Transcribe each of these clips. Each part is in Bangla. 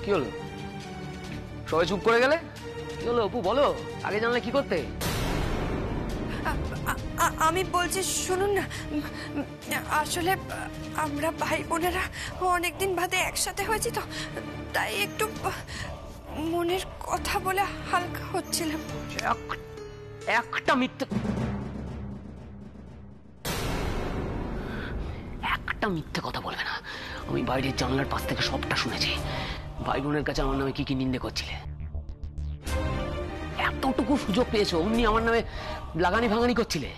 কি হলো? সবাই চুপ করে গেলে? কি হলো অপু, বলো। আগে জানলে কি করতে? আমি বলছি শুনুন না, আসলে আমরা ভাই বোনেরা অনেকদিন বাদে একসাথে হয়েছি তো, তাই একটু মনের কথা বলে হালকা হচ্ছিলাম। একটা মিথ্যে কথা বলবে না। আমি বাইরের জানলার পাশ থেকে সবটা শুনেছি। ভাই বোনের কাছে আমার নামে কি কি নিন্দে করছিলে। এতটুকু সুযোগ পেয়েছো, অমনি আমার নামে লাগানি ভাঙানি করছিলে।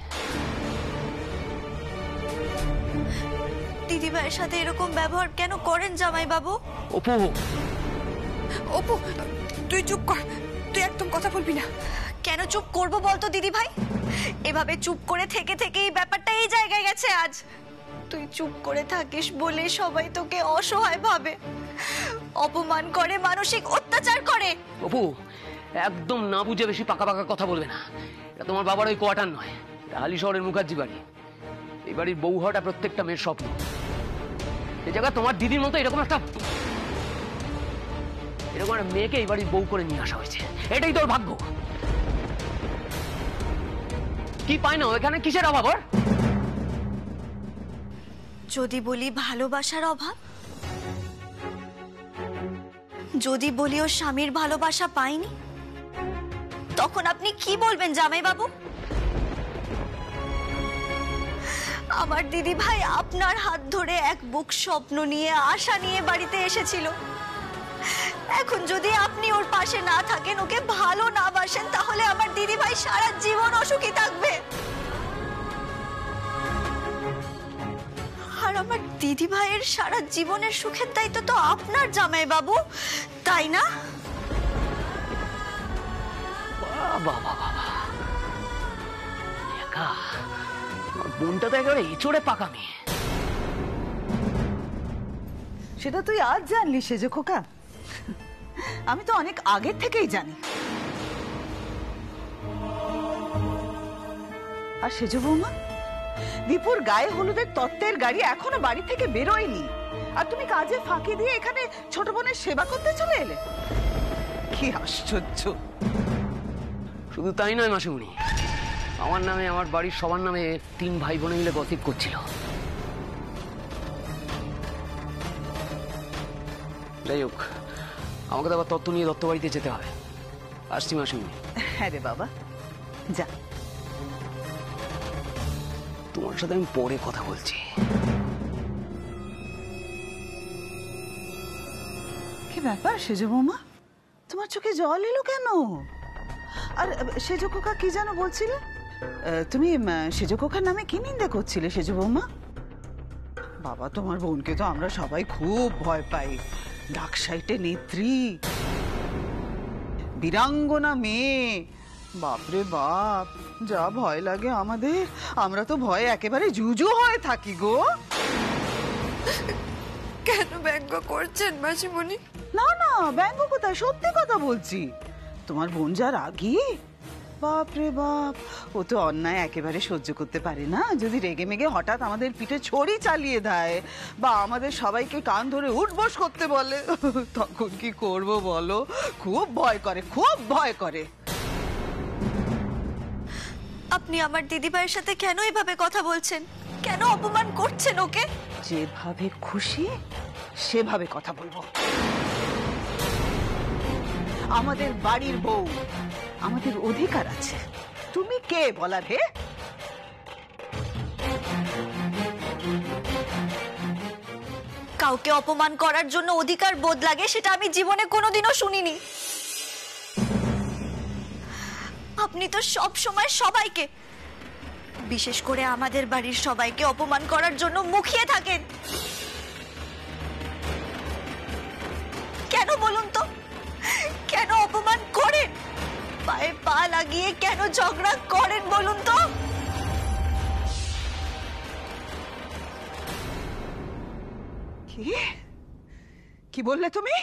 দিদিভাইয়ের সাথে এরকম ব্যবহার কেন করেন জামাই বাবু? অপু, অপু তুই চুপ কর, তুই একদম কথা বলবি না। কেন চুপ করবো বলতো দিদিভাই? এভাবে চুপ করে থেকে থেকে এই ব্যাপারটা এই জায়গায় গেছে আজ। তুই চুপ করে থাকিস বলে সবাই তোকে অসহায় ভাবে, অপমান করে, মানসিক অত্যাচার করে। অপু একদম না বুঝে বেশি পাকা পাকা কথা বলবে না। এটা তোমার বাবার ওই কোয়ার্টার নয়, হালি শহরের মুখার্জি বাড়ি। এই বাড়ির বউ হওয়াটা প্রত্যেকটা মেয়ের স্বপ্ন। এই জায়গায় তোমার দিদির মতো এরকম একটা মেয়েকে এই বাড়ির বউ করে নিয়ে আসা হয়েছে। এটাই তোর ভাগ্য। কি পায় না এখানে? কিসের অভাব ওর? যদি বলি ভালোবাসার অভাব, যদি বলি ও স্বামীর ভালোবাসা পায়নি, তখন আপনি কি বলবেন জামাই বাবু? আমার দিদি ভাই আপনার হাত ধরে এক বুক স্বপ্ন নিয়ে, আশা নিয়ে বাড়িতে এসেছিল। এখন যদি আপনি ওর পাশে না থাকেন, ওকে ভালো না বাসেন, তাহলে আমার দিদি ভাই সারা জীবন অসুখী থাকবে। আর আমার দিদি ভাইয়ের সারা জীবনের সুখের দায়িত্ব তো আপনার জামাই বাবু, তাই না? বোনটা তো একেবারে এচড়ে পাকা মেয়ে। সেটা তুই আজ জানলি সেজে খোকা? আমি তো অনেক আগে থেকেই জানি। আর সেজো বৌমা, দীপুর গায়ে হলুদের তত্ত্বের গাড়ি এখনো বাড়ি থেকে বেরোয়নি, আর তুমি কাজে ফাঁকি দিয়ে এখানে ছোট বোনের সেবা করতে চলে এলে। কি আশ্চর্য! শুধু তাই নয় মাসিমণি, আমার নামে, আমার বাড়ির সবার নামে 3 ভাই বোনে মিলে গসিপ করছিল। যাই হোক, আমাকে তো আবার তত্ত্ব নিয়ে দত্ত বাড়িতে যেতে হবে। আসছি মাসিমণি। হ্যাঁ রে বাবা, যা। তোমার সাথে আমি পরে কথা বলছি। কি ব্যাপার সেজো বৌমা, তোমার চোখে জল এলো কেন? আর সেজো খোকা কি যেন বলছিলে? তুমি সেজো খোকার নামে কি নিন্দা করছিলে সেজো বৌমা? বাবা, তোমার বোনকে তো আমরা সবাই খুব ভয় পাই। ডাকসাইটে নেত্রী, বীরাঙ্গনা মেয়ে, বাপরে বাপ, যা ভয় লাগে আমাদের। আমরা তো ভয়ে একেবারে জুজু হয়ে থাকি গো। কেন ব্যঙ্গ করছেন মাসিমণি? না না, ব্যঙ্গ কোথায়, সত্যি কথা বলছি। তোমার বোন যা রাগী, বাপরে বাপ, ও তো অন্যায় একেবারে সহ্য করতে পারে না। যদি রেগে মেগে হঠাৎ আমাদের পিঠে ছড়ি চালিয়ে দেয় বা আমাদের সবাইকে কান ধরে উঠবস করতে বলে, তখন কি করব বলো? খুব ভয় করে, খুব ভয় করে। আপনি আমার দিদি ভাইয়ের সাথে কেন এভাবে কথা বলছেন? কেন অপমান করছেন ওকে? যেভাবে খুশি সেভাবে কথা বলবো। আমাদের বাড়ির বউ, আমাদের অধিকার আছে। তুমি কে বলার? হে, কাউকে অপমান করার জন্য অধিকার বোধ লাগে, সেটা আমি জীবনে কোনোদিনও শুনিনি। আপনি তো সব সময় সবাইকে, বিশেষ করে আমাদের বাড়ির সবাইকে অপমান করার জন্য মুখিয়ে থাকেন। কেন বলুন তো? কেন অপমান করেন? পায়ে পা লাগিয়ে কেন ঝগড়া করেন বলুন তো? কি কি বললে তুমি?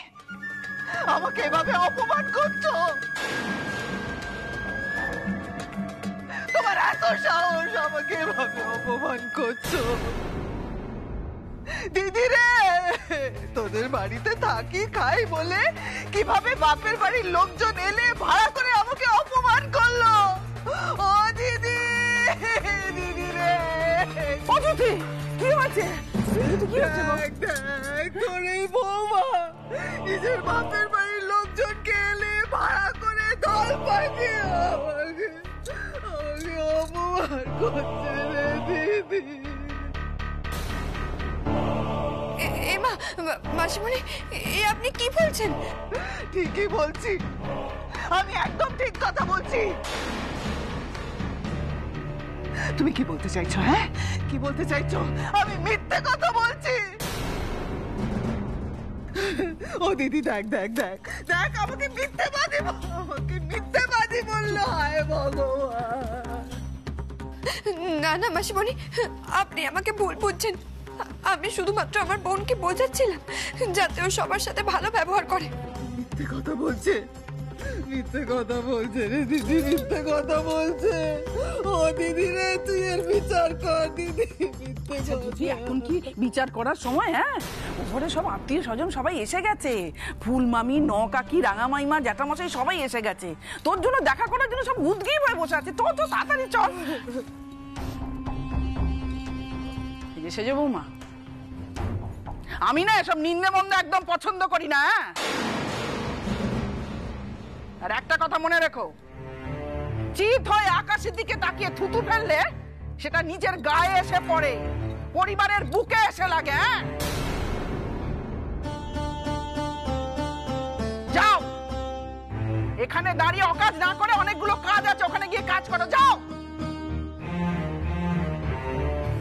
আমাকে এভাবে অপমান করছো? তোমার এত সাহস, আমাকে এভাবে অপমান করছো? দিদি রে, তোর ওদের বাড়িতে থাকি খাই বলে কিভাবে বাপের বাড়ির লোকজন এলে ভাড়া করে আমাকে অপমান করলো। ও দিদি, দিদি রে, ও দিদি কি হয়েছে? দেখ তোর এই বৌমা নিজের বাপের বাড়ির লোকজনকে এলে ভাড়া করে দল পাঠিয়ে আমাকে অপমান করছে রে দিদি। এমা, মাসিমণি, এ আপনি কি বলছেন? ঠিকই বলছি, আমি একদম ঠিক কথা বলছি। তুমি কি বলতে চাইছো? হ্যাঁ, কি বলতে চাইছো? আমি মিথ্যে কথা বলছি? ও দিদি দেখ দেখ দেখ দেখ, আমাকে মিথ্যেবাদী বললো। হায় ভগবান! না না মাসিমণি, আপনি আমাকে ভুল বুঝছেন। আমি শুধুমাত্র আমার বোনকে বোঝাচ্ছিলাম যাতে ও সবার সাথে ভালো ব্যবহার করে। মিথ্যে কথা বলছে রে দিদি, মিথ্যে কথা বলছে। ও দিদি রে, তুই এর বিচার কর দিদি। মিথ্যে দিদি এখন কি বিচার করার সময়? হ্যাঁ, ঘরে সব আত্মীয় স্বজন সবাই এসে গেছে। ফুল মামি, ন কাকি, রাঙা মাইমা, জ্যাঠামশাই সবাই এসে গেছে। তোর জন্য দেখা করার জন্য সব উদ্গ্রীব হয়ে বসে আছে। তোর তো তাড়াতাড়ি চল। সেজে বৌমা, আমি না এসব নিন্দে মন্দে একদম পছন্দ করি না। আর একটা কথা মনে রেখো, চিত হয়ে আকাশের দিকে তাকিয়ে থুতু ফেললে সেটা নিজের গায়ে এসে পড়ে, পরিবারের বুকে এসে লাগে। যাও, এখানে দাঁড়িয়ে অকাজ না করে অনেকগুলো কাজ আছে, ওখানে গিয়ে কাজ করো। যাও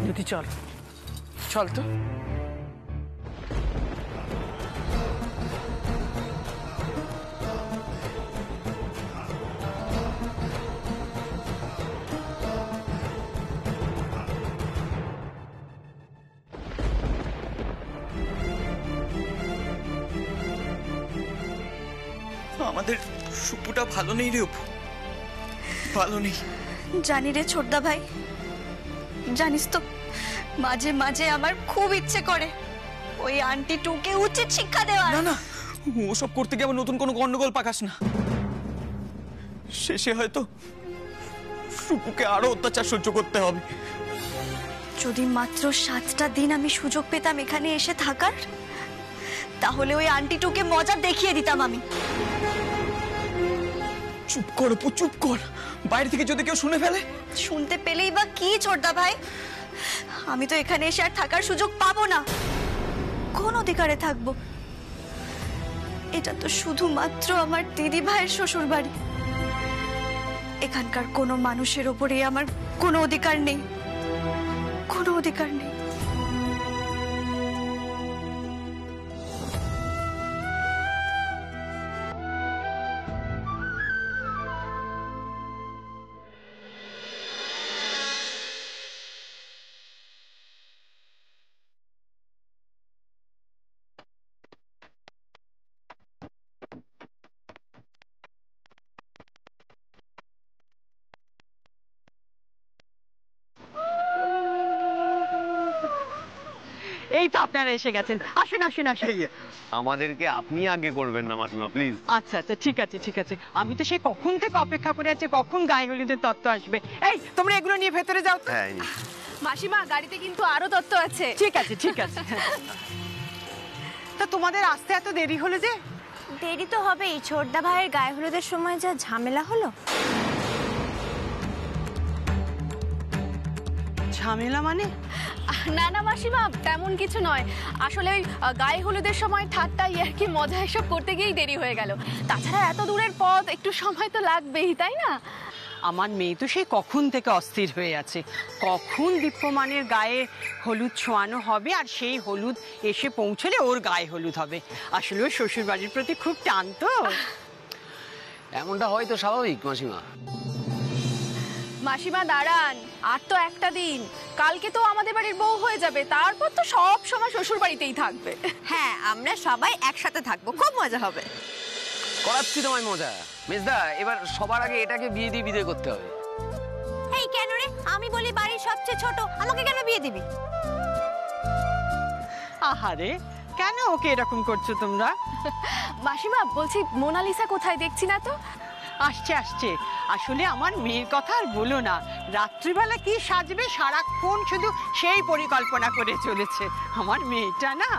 জ্যোতি, চল চল তো। আমাদের সুপুটা ভালো নেই রে অপু, ভালো নেই। জানি রে ছোটদা ভাই, জানিস তো মাঝে মাঝে আমার খুব ইচ্ছে করে ওই আন্টি টুকে উচিত শিক্ষা দেওয়ার। না না, ওসব করতে গিয়ে আবার নতুন কোনো গন্ডগোল পাকাস না। শেষে হয়তো সুপুকে আরো অত্যাচার সহ্য করতে হবে। যদি মাত্র 7টা দিন আমি সুযোগ পেতাম এখানে এসে থাকার, তাহলে ওই আন্টিটুকে মজা দেখিয়ে দিতাম আমি। চুপ কর অপু, চুপ কর। বাইরে থেকে যদি কেউ শুনে ফেলে? শুনতে পেলেই বা কি ছোটদা ভাই, আমি তো এখানে এসে আর থাকার সুযোগ পাবো না। কোন অধিকারে থাকবো? এটা তো শুধুমাত্র আমার দিদি ভাইয়ের শ্বশুর বাড়ি। এখানকার কোনো মানুষের ওপরে আমার কোনো অধিকার নেই, কোনো অধিকার নেই। এই তো আপনারা এসে গেছেন। আসুন আসুন আসুন। আমাদেরকে আপনি আগে করবেন না মাসিমা, প্লিজ। আচ্ছা আচ্ছা, ঠিক আছে ঠিক আছে। আমি তো সেই কখন থেকে অপেক্ষা করে আছি কখন গায়ে হলুদের তত্ত্ব আসবে। এই তোমরা এগুলো নিয়ে ভেতরে যাও তো। হ্যাঁ, মাসিমা, গাড়িতে কিন্তু আরো তত্ত্ব আছে। ঠিক আছে ঠিক আছে। তা তোমাদের আসতে এত দেরি হলো যে? দেরি তো হবেই, ছোটদা ভাইয়ের গায়ে হলুদের সময় যা ঝামেলা হলো। ঝামেলা মানে? না না মাসিমা, তেমন কিছু নয়। আসলে ওই গায়ে হলুদের সময় ঠাট্টা ইয়ার্কি মজা এসব করতে গিয়েই দেরি হয়ে গেল। তাছাড়া এত দূরের পথ, একটু সময় তো লাগবেই, তাই না? আমার মেয়ে তো সেই কখন থেকে অস্থির হয়ে আছে, কখন দীপ্যমানের গায়ে হলুদ ছোঁয়ানো হবে আর সেই হলুদ এসে পৌঁছলে ওর গায়ে হলুদ হবে। আসলে ওর শ্বশুর বাড়ির প্রতি খুব টান তো। এমনটা হয়তো স্বাভাবিক মাসিমা। মাসিমা দাঁড়ান, আর তো একটা দিন। কালকে তো আমাদের বাড়ির বউ হয়ে যাবে, তারপর তো সব সময় শ্বশুর বাড়িতেই থাকবে। হ্যাঁ, আমরা সবাই একসাথে থাকবো, খুব মজা হবে। করাচ্ছি তোমায় মজা। মেজদা, এবার সবার আগে এটাকে বিয়ে দিয়ে বিদায় করতে হবে। এই কেন রে? আমি বলি বাড়ির সবচেয়ে ছোট, আমাকে কেন বিয়ে দিবি? আহারে, কেন ওকে এরকম করছো তোমরা? মাসিমা বলছি মোনালিসা কোথায়, দেখছি না তো। আসছে আসছে। আসলে আমার মেয়ের কথা আর বলো না, রাত্রিবেলা কি সাজবে সারাক্ষণ শুধু সেই পরিকল্পনা করে চলেছে আমার মেয়েটা না।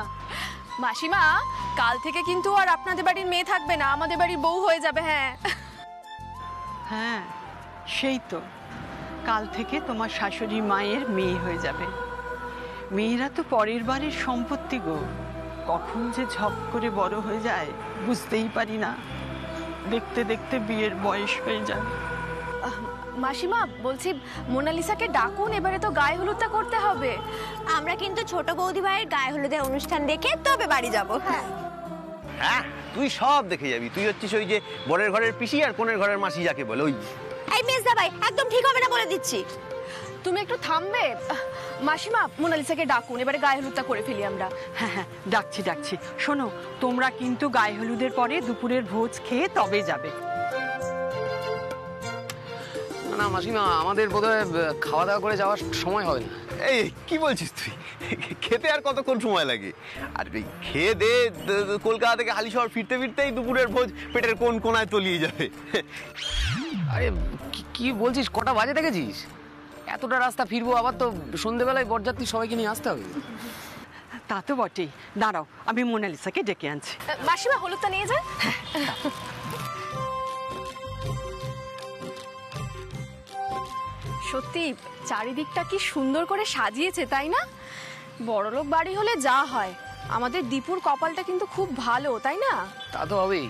মাসিমা কাল থেকে কিন্তু আর আপনাদের বাড়ির মেয়ে থাকবে না, আমাদের বাড়ির বউ হয়ে যাবে। হ্যাঁ হ্যাঁ সেই তো, কাল থেকে তোমার শাশুড়ি মায়ের মেয়ে হয়ে যাবে। মেয়েরা তো পরের বাড়ির সম্পত্তি গো, কখন যে ঝপ করে বড় হয়ে যায় বুঝতেই পারি না। দেখতে দেখতে বিয়ের বয়স হয়ে যায়। মাসিমা বলছি মোনালিসাকে ডাকুন, এবারে তো গায়ে হলুদটা করতে হবে। আমরা কিন্তু ছোট বৌদি ভাইয়ের গায়ে হলুদের অনুষ্ঠান দেখে তবে বাড়ি যাব। হ্যাঁ তুই সব দেখে যাবি, তুই হচ্ছিস ওই যে বরের ঘরের পিসি আর কোনের ঘরের মাসি যাকে বলে ওই। এই মেজদা ভাই একদম ঠিক হবে না বলে দিচ্ছি। তুমি একটু থামবে? মাসিমা মোনালিসাকে ডাকুন, এবারে গায়ে হলুদটা করে ফেলি আমরা। হ্যাঁ হ্যাঁ ডাকছি ডাকছি। শোনো, তোমরা কিন্তু গায়ে হলুদের পরে দুপুরের ভোজ খেয়ে তবে যাবে। না না মাসিমা, আমাদের বোধহয় খাওয়া দাওয়া করে যাওয়ার সময় হবে না। এই কি বলছিস তুই? খেতে আর কতক্ষণ সময় লাগে? আর খেয়ে দে কলকাতা থেকে হালিশহর ফিরতে ফিরতেই দুপুরের ভোজ পেটের কোন কোনায় তলিয়ে যাবে। আরে কি বলছিস, কটা বাজে দেখেছিস? এতটা রাস্তা ফিরবো, আবার তো সন্ধেবেলায় বরযাত্রী সবাইকে নিয়ে আসতে হবে। তা তো বটেই, দাঁড়াও আমি মোনালিসাকে ডেকে আনছি। মাসিমা হলুদটা নিয়ে যান। সত্যি চারিদিকটা কি সুন্দর করে সাজিয়েছে, তাই না? বড়লোক বাড়ি হলে যা হয়, আমাদের দীপুর কপালটা কিন্তু খুব ভালো, তাই না? তা তো হবেই,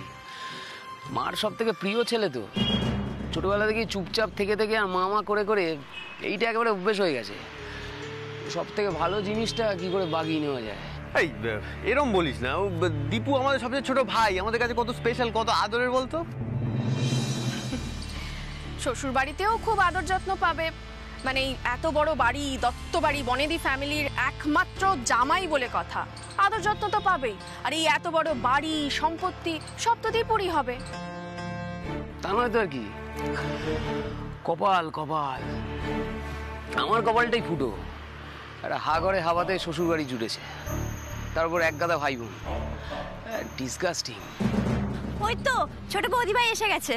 মার সব থেকে প্রিয় ছেলে তো। ছোটবেলা থেকে চুপচাপ থেকে থেকে আর মা করে করে এইটা একেবারে অভ্যেস হয়ে গেছে। সব থেকে ভালো জিনিসটা কি করে বাগিয়ে নেওয়া যায়। এই এরম বলিস না, ও দীপু আমাদের সবচেয়ে ছোট ভাই, আমাদের কাছে কত স্পেশাল কত আদরের বলতো। শ্বশুর বাড়িতেও খুব আদর যত্ন পাবে, মানে এত বড় বাড়ি, দত্ত বাড়ি, বনেদি ফ্যামিলির একমাত্র জামাই বলে কথা, আদর যত্ন তো পাবেই। আর এই এত বড় বাড়ি সম্পত্তি সব তো দীপুরই হবে। তা নয় তো আর কি, কপাল কপাল, আমার কপালটাই ফুটো। একটা হা করে হাওয়াতে শ্বশুর বাড়ি জুড়েছে, তারপর এক গাদা ভাই বোন, ডিসগাস্টিং। ওই তো ছোট বৌদি ভাই এসে গেছে।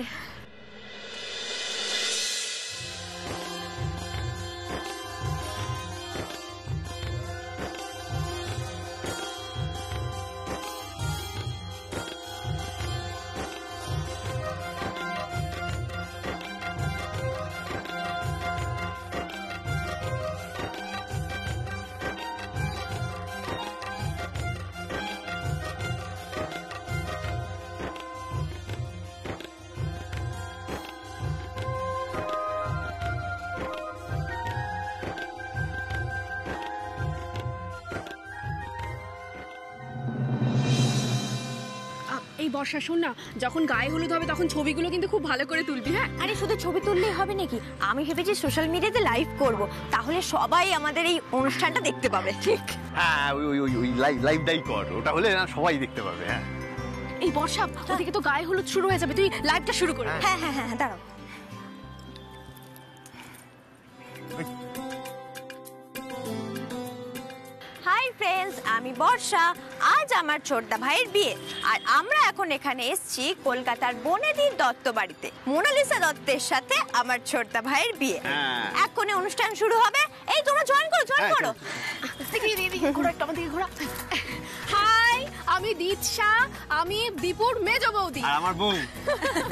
এই বর্ষা শোন না, যখন গায়ে হলুদ হবে তখন ছবিগুলো কিন্তু খুব ভালো করে তুলবি। হ্যাঁ আরে শুধু ছবি তুললেই হবে নাকি, আমি ভেবেছি সোশ্যাল মিডিয়াতে লাইভ করব, তাহলে সবাই আমাদের এই অনুষ্ঠানটা দেখতে পাবে। ঠিক? হ্যাঁ ওই ওই ওই লাইভটাই কর, ওটা হলে না সবাই দেখতে পাবে। হ্যাঁ এই বর্ষা, ওদিকে তো গায়ে হলুদ শুরু হয়ে যাবে, তুই লাইভটা শুরু কর। হ্যাঁ হ্যাঁ হ্যাঁ দাঁড়াও। হাই ফ্রেন্ডস, আমি বর্ষা। আজ আমার ছোটদা ভাইয়ের বিয়ে, আর আমরা এখন এখানে এসেছি কলকাতার বনেদি দত্ত বাড়িতে। মোনালিসা দত্তের সাথে আমার ছোটদা ভাইয়ের বিয়ে। এখনই অনুষ্ঠান শুরু হবে। এই তোমরা জয়েন করো, জয়েন করো। ঘোরা একটু আমার দিকে ঘোরা। হাই, আমি দীপশা, আমি দীপুর মেজ বৌদি। আর আমার বউ।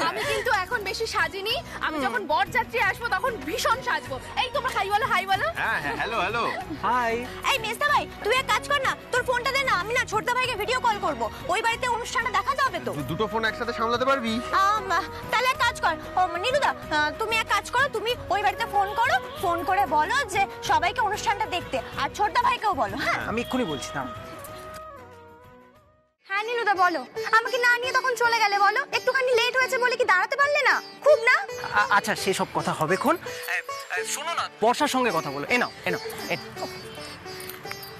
আমি কিন্তু এখন বেশি সাজিনি, আমি যখন বরযাত্রী আসবো তখন ভীষণ সাজবো। এই তোমরা হাই বলো, হাই বলো। হ্যাঁ হ্যাঁ হ্যালো হ্যালো হাই। এই মেজদা ভাই তুই এক কাজ কর না, তোর ফোনটা দে না, আমি না ছোটদা ভাইকে ভিডিও কল করব, ওই বাড়িতে অনুষ্ঠানটা দেখাতে হবে তো। দুটো ফোন একসাথে সামলাতে পারবি? তাহলে এক কাজ কর, নীলুদা তুমি এক কাজ করো, তুমি ওই বাড়িতে ফোন করো, ফোন করে বলো যে সবাইকে অনুষ্ঠানটা দেখতে, আর ছোটদা ভাইকেও বলো। হ্যাঁ আমি এক্ষুনি বলছি না। হ্যাঁ নীলুদা বলো, আমাকে না নিয়ে তখন চলে গেলে, বলো একটুখানি লেট হয়েছে বলে কি দাঁড়াতে পারলে না? খুব না। আচ্ছা সেসব কথা হবে খন, শোনো না বর্ষার সঙ্গে কথা বলো। এ নাও এ নাও।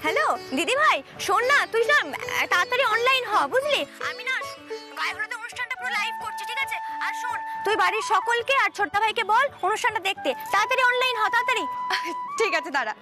হ্যালো দিদি ভাই, শোন না, তুই না তাড়াতাড়ি অনলাইন হ, বুঝলি? আমি না গায়ে হলুদের অনুষ্ঠানটা পুরো লাইভ করছি, ঠিক আছে? আর শোন, তুই বাড়ির সকলকে আর ছোটদা ভাইকে বল অনুষ্ঠানটা দেখতে, তাড়াতাড়ি অনলাইন হ, তাড়াতাড়ি। ঠিক আছে দাঁড়া।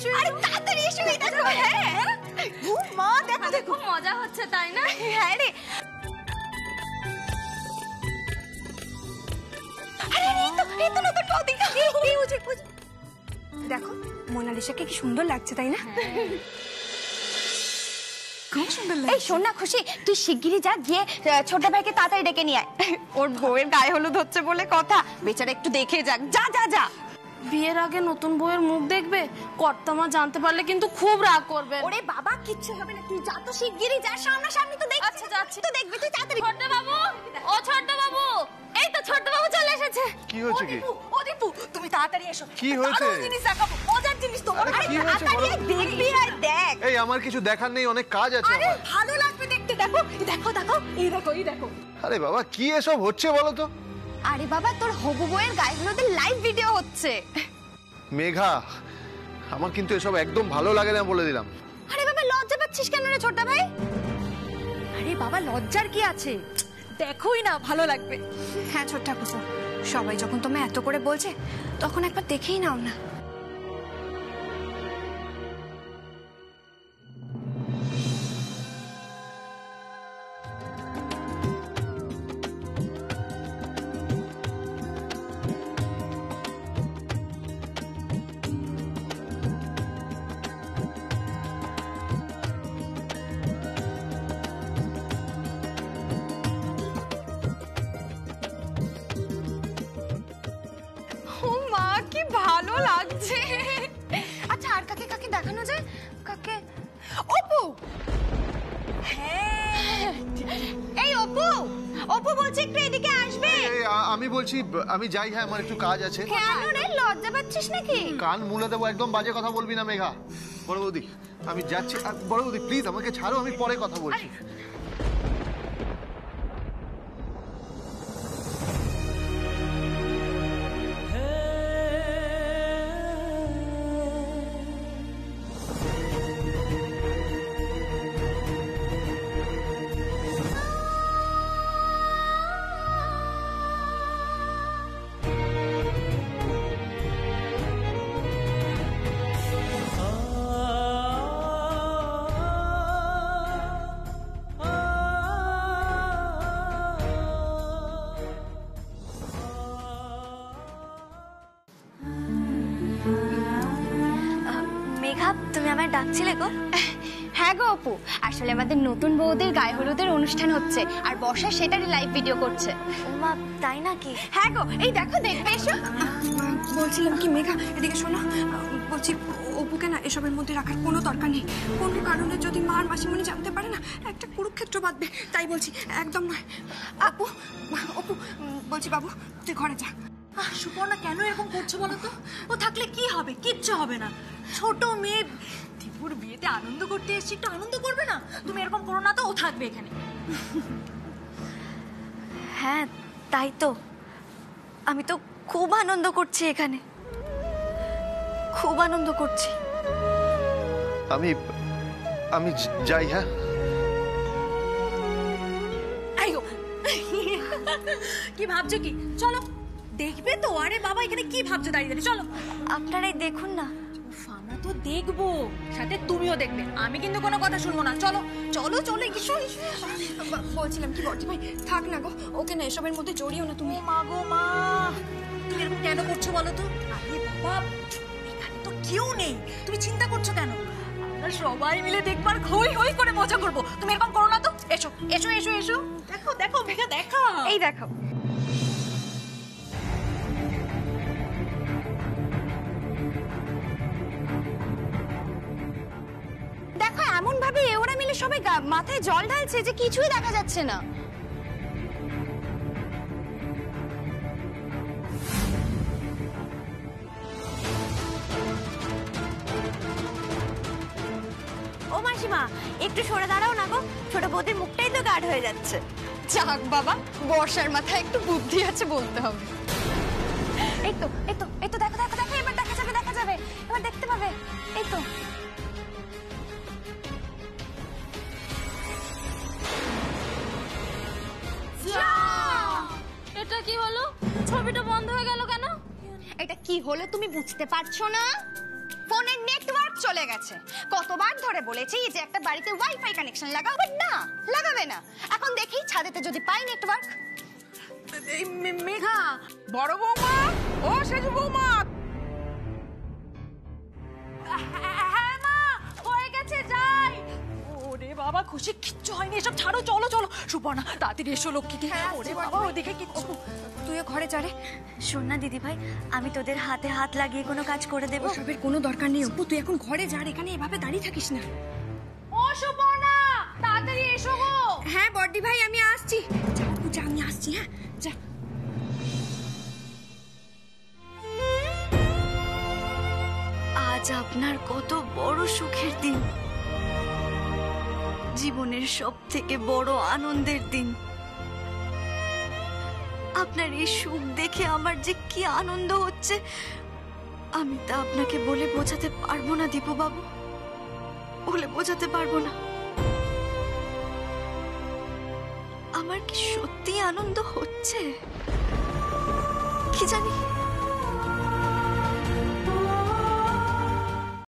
এসো আরে তাড়াতাড়ি এসো, এই দেখো। হ্যাঁ ও মা, দেখো দেখো, খুব মজা হচ্ছে তাই না? হ্যাঁ রে। আরে এই তো নতুন বৌদি। এই বুঝে দেখো মোনালিসাকে কি সুন্দর লাগছে তাই না? খুব সুন্দর এই শোন না খুশি, তুই শিগগিরই যা, গিয়ে ছোট ভাইকে তাড়াতাড়ি ডেকে নিয়ে আয়। ওর বউয়ের গায়ে হলুদ হচ্ছে বলে কথা, বেচারা একটু দেখে যাক। যা যা যা। বিয়ের আগে নতুন বউয়ের মুখ দেখবে, কর্তামা জানতে পারলে কিন্তু খুব রাগ করবে। ওরে বাবা কিচ্ছু হবে না, তুই যা তো শিগগিরই যা, সামনাসামনি তো দেখছিস। আচ্ছা যাচ্ছি। তো দেখবি, তুই তাড়াতাড়ি। ছোট্ট বাবু, ও ছোট্ট বাবু, এই তো ছোট্ট বাবু চলে এসেছে। কি হয়েছে কি? ও দীপু, তুমি তাড়াতাড়ি এসো। কি হয়েছে? দারুণ জিনিস দেখাবো, মজার জিনিস তোমার। আরে, আরে কি হয়েছে তাড়াতাড়ি বলো? দেখবি আর দেখ। এই আমার কিছু দেখার নেই, অনেক কাজ আছে আরে আমার। ভালো লাগবে দেখতে, দেখো দেখো দেখো, এই দেখো এই দেখো। আরে বাবা কি এসব হচ্ছে বলো তো? আরে বাবা, তোর হবু বউয়ের গায়ে হলুদের লাইভ ভিডিও হচ্ছে। মেঘা, আমার কিন্তু এসব একদম ভালো লাগে না বলে দিলাম। আরে বাবা লজ্জা পাচ্ছিস কেন রে ছোট ভাই? আরে বাবা লজ্জার কি আছে, দেখোই না, ভালো লাগবে। হ্যাঁ ছোট্ট ঠাকুর, সবাই যখন তোমায় এত করে বলছে তখন একবার দেখেই নাও না। ও মা কি ভালো লাগছে। আচ্ছা আর কাকে কাকে দেখানো যায়? কাকে? অপু। হ্যাঁ এই অপু, অপু বলছি একটু এদিকে আসবে। আমি বলছি আমি যাই, হ্যাঁ আমার একটু কাজ আছে। কেন রে, লজ্জা পাচ্ছিস নাকি? কান মুলে দেবো, একদম বাজে কথা বলবি না মেঘা। বড় বৌদি আমি যাচ্ছি। বড় বৌদি প্লিজ আমাকে ছাড়ো, আমি পরে কথা বলছি। মেঘা, তুমি আমায় ডাকছিলে গো? হ্যাঁ গো অপু, আসলে আমাদের নতুন বউদের গায়ে হলুদের অনুষ্ঠান হচ্ছে আর বর্ষা সেটারই লাইভ ভিডিও করছে। ওমা তাই নাকি? হ্যাঁ গো, এই দেখো, দেখবে এসো। বলছিলাম কি মেঘা, এদিকে শোনো। বলছি অপুকে না এসবের মধ্যে রাখার কোনো দরকার নেই। কোনো কারণে যদি মার মাসিমণি জানতে পারে না, একটা কুরুক্ষেত্র বাঁধবে। তাই বলছি, একদম নয়। অপু, অপু বলছি বাবু তুই ঘরে যা। সুপর্ণা কেন এরকম করছো বলো তো? ও থাকলে কি হবে? কিচ্ছু হবে না। ছোট মেয়ে, দীপুর বিয়েতে আনন্দ করতে এসেছি, একটু আনন্দ করবে না? তুমি এরকম করো না তো, ও থাকবে এখানে। হ্যাঁ তাই তো, আমি তো খুব আনন্দ করছি এখানে, খুব আনন্দ করছি। আমি যাই, হ্যাঁ। কি ভাবছো কি? চলো দেখবে তো। আরে বাবা এখানে কি ভাবছো দাঁড়িয়ে দাঁড়িয়ে? চলো আপনারাই দেখুন না। আমরা তো দেখবো, সাথে তুমিও দেখবে। আমি কিন্তু কোনো কথা শুনবো না। চলো চলো চলো, এসো। বলছিলাম কি বর্দি ভাই, থাক না গো, ওকে না এসবের মধ্যে জড়িও না তুমি। মা গো মা, তুমি এরকম কেন করছো বলো তো? আরে বাবা এখানে তো কেউ নেই, তুমি চিন্তা করছো কেন? আমরা সবাই মিলে দেখবার হই হই করে মজা করবো। তুমি এরকম করো না তো। এসো এসো এসো এসো, দেখো দেখো মেঘা দেখো, এই দেখো। দেখো এমন ভাবে ওরা মিলে সবাই মাথায় জল ঢালছে যে কিছুই দেখা যাচ্ছে না। ও মাসিমা একটু সরে দাঁড়াও না গো, ছোট বৌদির মুখটাই তো গাঢ় হয়ে যাচ্ছে। যাক বাবা, বর্ষার মাথায় একটু বুদ্ধি আছে বলতে হবে। এই তো এই তো এই তো, দেখো দেখো দেখো, এবার দেখা যাবে, দেখা যাবে, এবার দেখতে পাবে। এই তো এটা কি হলো? ছবিটা বন্ধ হয়ে গেল কেন? এটা কি হলো তুমি বুঝতে পারছো না? ফোনের নেটওয়ার্ক চলে গেছে। কতবার ধরে বলেছি যে একটা বাড়িতে ওয়াইফাই কানেকশন লাগাও, বাট না, লাগাবে না। এখন দেখি ছাদেতে যদি পাই নেটওয়ার্ক। মেঘা, বড় বৌমা, ও সেজু বৌমা। হ্যাঁ মা, হয়ে গেছে, যাই। ওরে বাবা, খুশি কিচ্ছু হয়নি, এসব ছাড়ো, চলো চলো। সুপর্ণা, তাড়াতাড়ি এসো, লক্ষ্মীটি। ওরে বাবা, ওদিকে কিচ্ছু। তুইও ঘরে যা রে। শোন না দিদি ভাই, আমি তোদের হাতে হাত লাগিয়ে কোনো কাজ করে দেবো। ওসবের কোনো দরকার নেই অপু, তুই এখন ঘরে যা, এখানে এভাবে দাঁড়িয়ে থাকিস না। ও সুপর্ণা, তাড়াতাড়ি এসো গো। হ্যাঁ বড়দি ভাই, আমি আসছি। যা অপু যা, আমি আসছি। হ্যাঁ যা। আজ আপনার কত বড় সুখের দিন, জীবনের সব থেকে বড় আনন্দের দিন। আপনার এই সুখ দেখে আমার যে কি আনন্দ হচ্ছে, আমি তা আপনাকে বলে বোঝাতে পারবো না দীপু বাবু, বলে বোঝাতে পারবো না। আমার কি সত্যি আনন্দ হচ্ছে কি জানি।